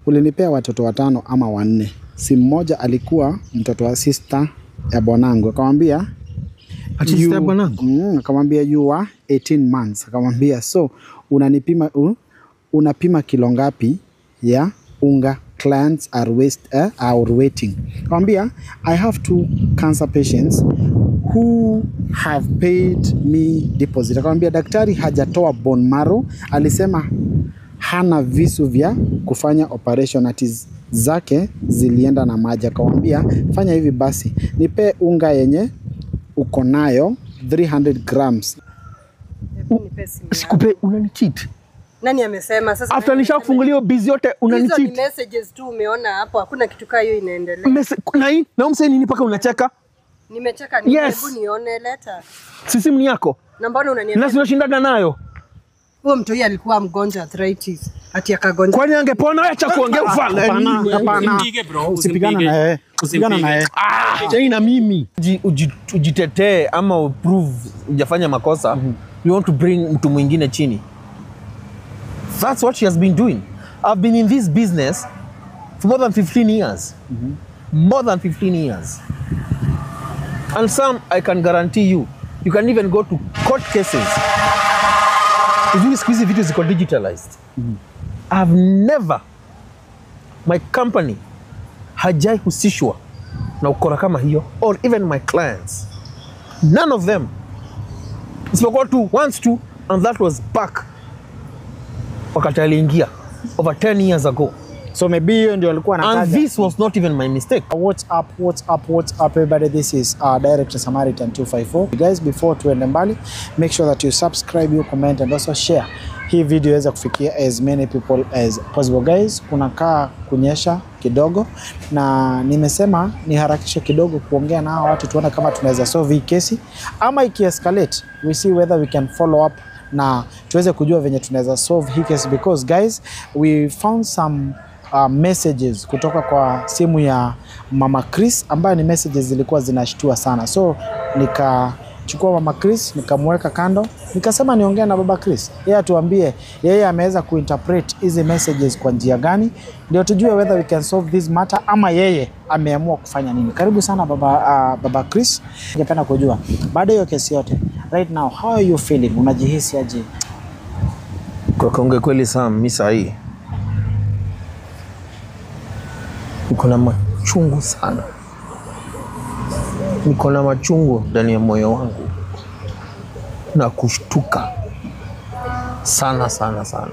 Ulinipea watoto 5 ama 4. Si mmoja alikuwa mtoto wa sister ya bwanangu. Akamwambia sister ya bwanangu. Akamwambia you are 18 months. Akamwambia so unapima kilo ngapi ya unga? Clients are waiting. Akamwambia I have 2 cancer patients who have paid me deposit. Akamwambia daktari hajatoa bone marrow, alisema hana visu vya kufanya operation, ati zake zilienda na maji. Akamwambia fanya hivi basi, nipe unga yenye uko nayo 300 grams. Sikupe, unanicheat. Nani amesema sasa? After nishakufungulia busy yote unanicheat. Hizo ni messages tu umeona hapo, hakuna kitu kama hiyo inaendelea. Na umse nini paka unacheka? Nimecheka ni hebu nione letter. Sisi mni yako. Na mbona unaniambia? Na tunashindana nayo. Huyo mtu yeye alikuwa mgonjwa arthritis. Ati akagonja. Kwani angepona acha kuongea ufala. Hapana. Usipigana na yeye. Usipigana na yeye. Chai na mimi. Ujitetee ama uprove hujafanya makosa. You want to bring mtu mwingine chini. That's what she has been doing. I've been in this business for more than 15 years. More than 15 years. And some, I can guarantee you, you can even go to court cases. Hizi siku hizi vitu ziko digitalized. I've never, my company hajai husishwa na ukora kama hiyo, or even my clients. None of them. Isipokuwa tu, once to, and that was back wakati aliingia over 10 years ago. So maybe hiyo ndio alikuwa anataja. And this was not even my mistake. What's up everybody, this is Director Samaritan 254. Guys, before tuende mbali, make sure that you subscribe, you comment and also share hii video iweze kufikia as many people as possible. Guys, kunakaa kunyesha kidogo na nimesema niharakishe kidogo kuongea na watu tuone kama tunaweza solve hii kesi ama iki-escalate, we see whether we can follow up na tuweze kujua venye tunaweza solve hii case, because guys we found some messages kutoka kwa simu ya Mama Chris ambayo ni messages zilikuwa zinashtua sana. So nikachukua Mama Chris nikamweka kando, nikasema niongee na Baba Chris, yeye atuambie yeye ameweza kuinterpret hizi messages kwa njia gani, ndio tujue whether we can solve this matter ama yeye ameamua kufanya nini. Karibu sana Baba Chris. Ningependa kujua baada hiyo kesi yote, right now how are you feeling? Unajihisi aje? Kwa kuongea kweli Sam, mimi sahi niko na machungu sana. Niko na machungu ndani ya moyo wangu na kushtuka sana sana sana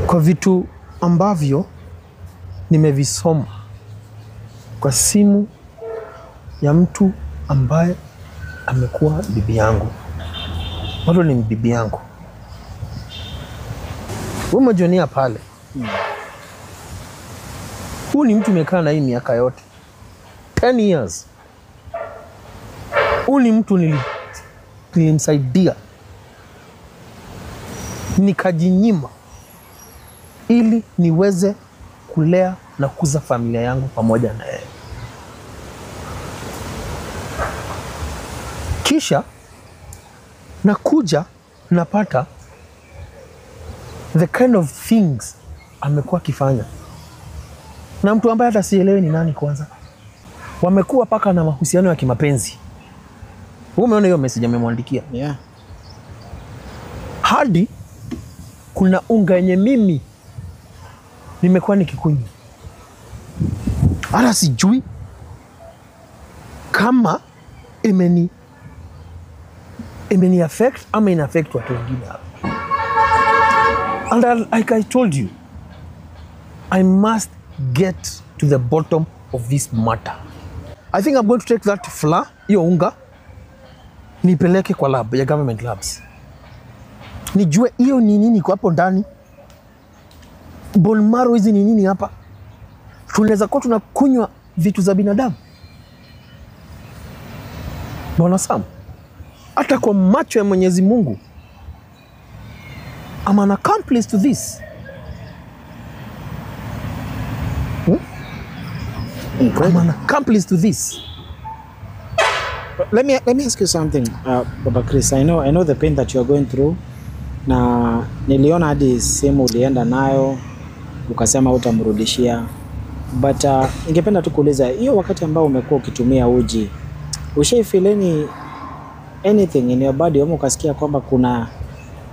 kwa vitu ambavyo nimevisoma kwa simu ya mtu ambaye amekuwa bibi yangu. Bado ni bibi yangu. Wewe mjonia pale. Huyu ni mtu umekaa na hii miaka yote 10 years. Huyu ni mtu nilimsaidia, nikajinyima ili niweze kulea na kuza familia yangu pamoja na yeye. Kisha nakuja napata the kind of things amekuwa akifanya na mtu ambaye hata sielewi ni nani kwanza. Wamekuwa paka na mahusiano ya kimapenzi. Wewe umeona hiyo message amemwandikia? Yeah. Hadi kuna unga yenye mimi nimekuwa nikikunywa. Hata sijui kama imeni affect ama ina affect watu wengine hapa. And like I told you, I must get to the bottom of this matter. I think I'm going to take that flour, hiyo unga, nipeleke kwa lab ya government labs. Nijue hiyo ni nini kwa hapo ndani. Bone marrow hizi ni nini hapa? Tunaweza kuwa tunakunywa vitu za binadamu. Bwana Sam, hata kwa macho ya Mwenyezi Mungu, I'm an accomplice to this. I'm an accomplice to this. Let me ask you something, Baba Chris. I know the pain that you are going through. na niliona hadi simu ulienda nayo ukasema utamrudishia, but ningependa tu kuuliza hiyo wakati ambao umekuwa ukitumia uji, ushaifeel anything in your body, ama ukasikia kwamba kuna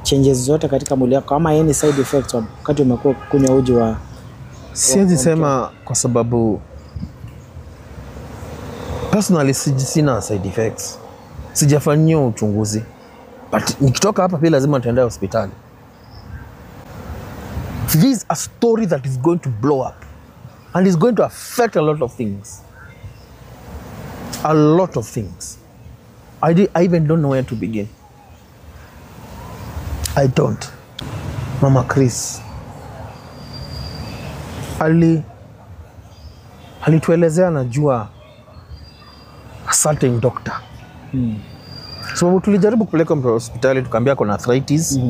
changes zote katika mwili wako ama any side effects wakati umekuwa kunywa uji wa? Siwezi sema kwa sababu personally sina side effects, sijafanyia uchunguzi, but nikitoka hapa pia lazima nitaenda hospitali. This is a story that is going to blow up and is going to affect a lot of things. A lot of things. I even don't know where to begin. I don't. Mama Chris alituelezea najua a certain doctor. So tulijaribu kupeleka mtu hospitali, tukaambia kuna arthritis.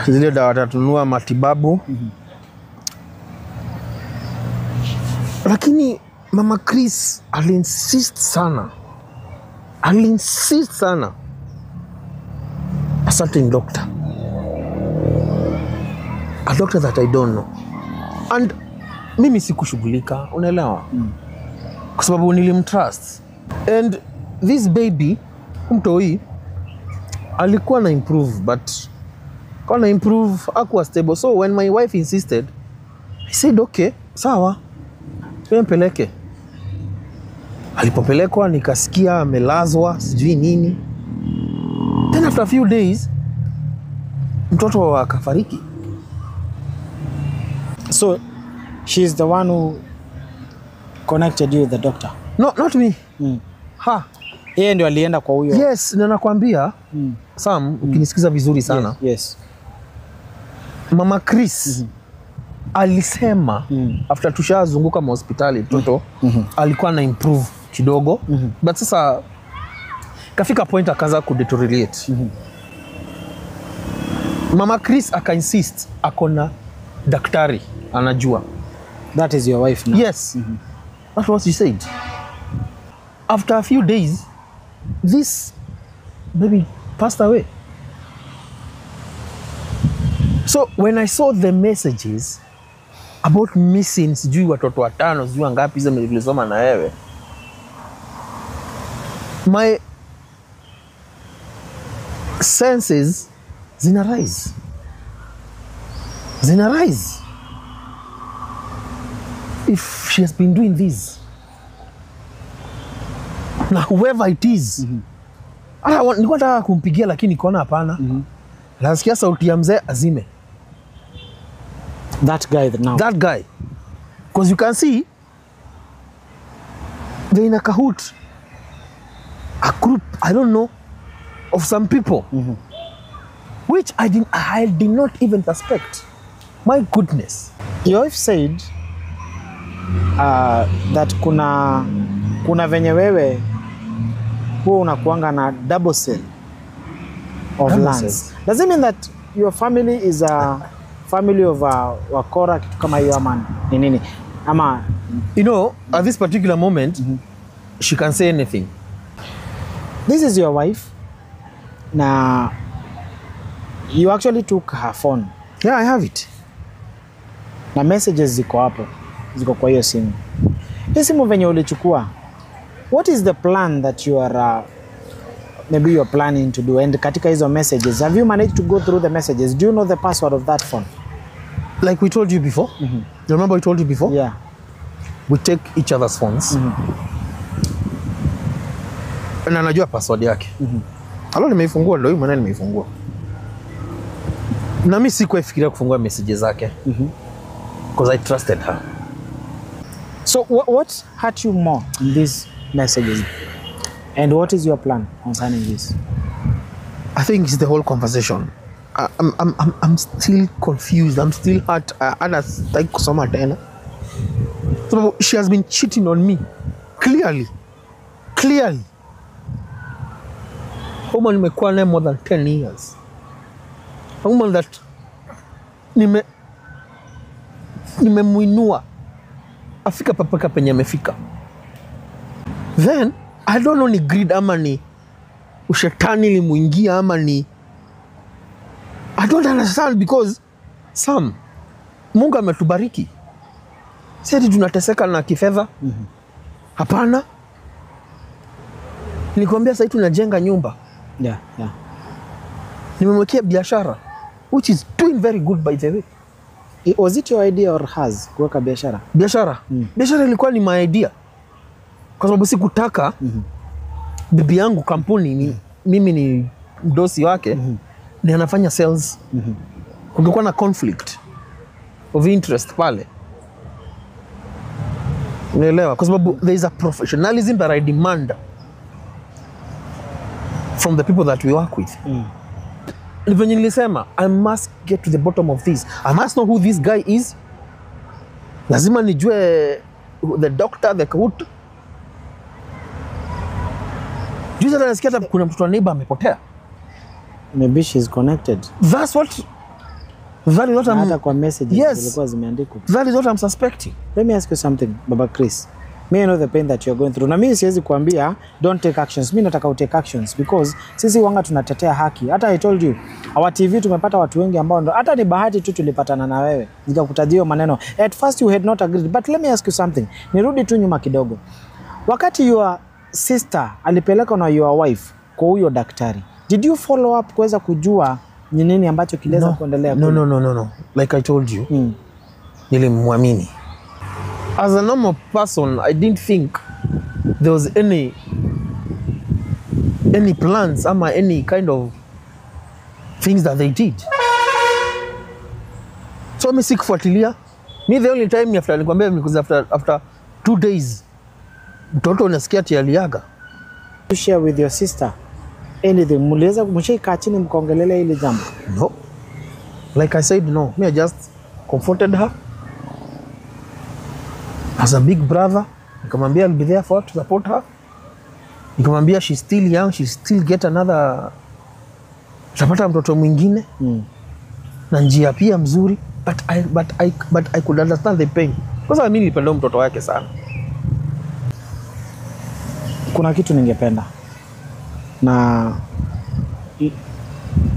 Zile dawa tatunua matibabu. Lakini Mama Chris alinsist sana. A certain doctor. A doctor that I don't know. And mimi sikushughulika, unaelewa? Kwa sababu nilimtrust. And this baby, mtoi, alikuwa na improve, but kana improve, hakuwa stable. So when my wife insisted, I said, okay, sawa, tumpeleke. Alipopelekwa nikasikia amelazwa, sijui nini. Then after a few days, mtoto akafariki. So she's the one who connected you with the doctor? No, not me. Ha. Yeye ndio alienda kwa huyo? Yes, na nakwambia Sam, ukinisikiza vizuri sana. Yes. Mama Chris alisema after tushazunguka hospitali mtoto alikuwa na improve kidogo, but sasa kafika point akaanza kudeteriorate. Mama Chris insist akona daktari anajua. That is your wife now? Yes. That's what she said. After a few days, this baby passed away. So when I saw the messages about missing, sijui watoto watano, sijui ngapi hizo nilisoma na wewe, my senses zina rise. If she has been doing this, na whoever it is, nilikuwa nataka kumpigia lakini nikaona hapana. Nasikia sauti ya mzee azime. That guy now? That guy. Because you can see, they're in a cahoot. A group, I don't know, of some people. Which I did not even suspect. My goodness. Your wife said that kuna venye wewe huwa unakuanga na double cell of lands. Does it mean that your family is a family of wakora kitu kama hiyo ama ni nini? Ama you know, at this particular moment she can say anything. This is your wife. Na you actually took her phone. Yeah, I have it. Na messages ziko hapo. Ziko kwa hiyo simu. Hiyo simu venye ulichukua, what is the plan that you are maybe you are planning to do? And katika hizo messages, have you managed to go through the messages? Do you know the password of that phone? Like we told you before. You remember we told you before? Yeah. We take each other's phones. Na najua password yake. Alo nimeifungua, ndio maana nimeifungua. Na mimi sikufikiria kufungua messages zake. Because I trusted her. So what hurt you more in these messages? And what is your plan concerning this? I think it's the whole conversation. I'm still confused. I'm still hurt. So she has been cheating on me. Clearly. A woman nimekuwa naye more than 10 years. A woman that nimemuinua afika papaka penye amefika. Then I don't know ni greed ama ni ushetani limuingia ama ni don't understand because Sam, Mungu ametubariki. Sisi tunateseka na kifedha. Hapana. Nilikwambia sasa tunajenga nyumba. Yeah. Nimemwekea biashara which is doing very good by the way. Was it your idea or hers kuweka biashara? Biashara. Biashara ilikuwa ni my idea. Kwa sababu sikutaka bibi yangu kampuni ni mimi ni mdosi wake ni anafanya sales. Kungekuwa na conflict of interest pale. Unaelewa? Kwa sababu there is a professionalism that I demand from the people that we work with. Venye nilisema, I must get to the bottom of this. I must know who this guy is. Lazima nijue the doctor, the coach. Juzi nasikia hata kuna mtoto wa neighbor amepotea. Maybe she's connected. That is what I'm... Hata kwa messages zilikuwa zimeandikwa. That is what I'm suspecting. Let me ask you something, Baba Chris. Me, I know the pain that you're going through. Na mimi siwezi kuambia don't take actions. Mimi nataka utake actions because sisi wanga tunatetea haki. Hata I told you, our TV tumepata watu wengi ambao ndo hata ni bahati tu tulipatana na wewe. Nikakutajia maneno. At first you had not agreed, but let me ask you something. Nirudi tu nyuma kidogo. Wakati your sister alipeleka na your wife kwa huyo daktari, did you follow up kuweza kujua ni nini ambacho kileza kuendelea? No. Like I told you, nilimwamini. As a normal person, I didn't think there was any plans ama any kind of things that they did. So mimi sikufuatilia. Me the only time after nikwambia because after 2 days mtoto unasikia ati aliaga. To share with your sister anything, muliweza mshika chini mkaongelelea ile jambo? No. Like I said, no. Me I just comforted her. As a big brother, nikamwambia I'll be there for her to support her. Nikamwambia she's still young, she still get another, tutapata mtoto mwingine na njia pia mzuri, but I could understand the pain. Kwa sababu mimi nilipenda mtoto wake sana. Kuna kitu ningependa na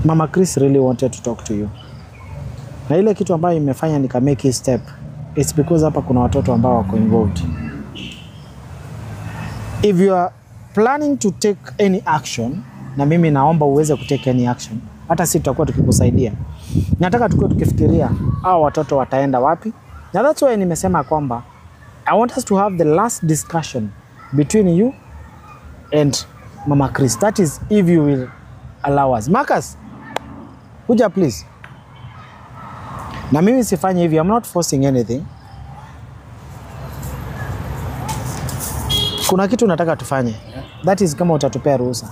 Mama Chris really wanted to talk to you. Na ile kitu ambayo imefanya nika make a step, it's because hapa kuna watoto ambao wako involved. If you are planning to take any action, na mimi naomba uweze kutake any action, hata sisi tutakuwa tukikusaidia. Nataka tukue tukifikiria hao watoto wataenda wapi. Na that's why nimesema kwamba I want us to have the last discussion between you and Mama Chris. That is if you will allow us. Marcus, kuja please. Na mimi sifanye hivi, I'm not forcing anything. Kuna kitu nataka tufanye. That is kama utatupea ruhusa.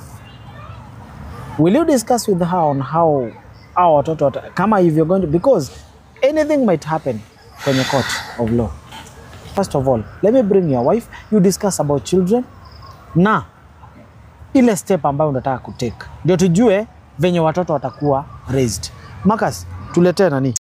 Will you discuss with her on how our watoto kama if you're going to, because anything might happen kwenye court of law. First of all, let me bring your wife, you discuss about children na ile step ambayo unataka kutake. Ndio tujue venye watoto watakuwa raised. Marcus, tuletee nani?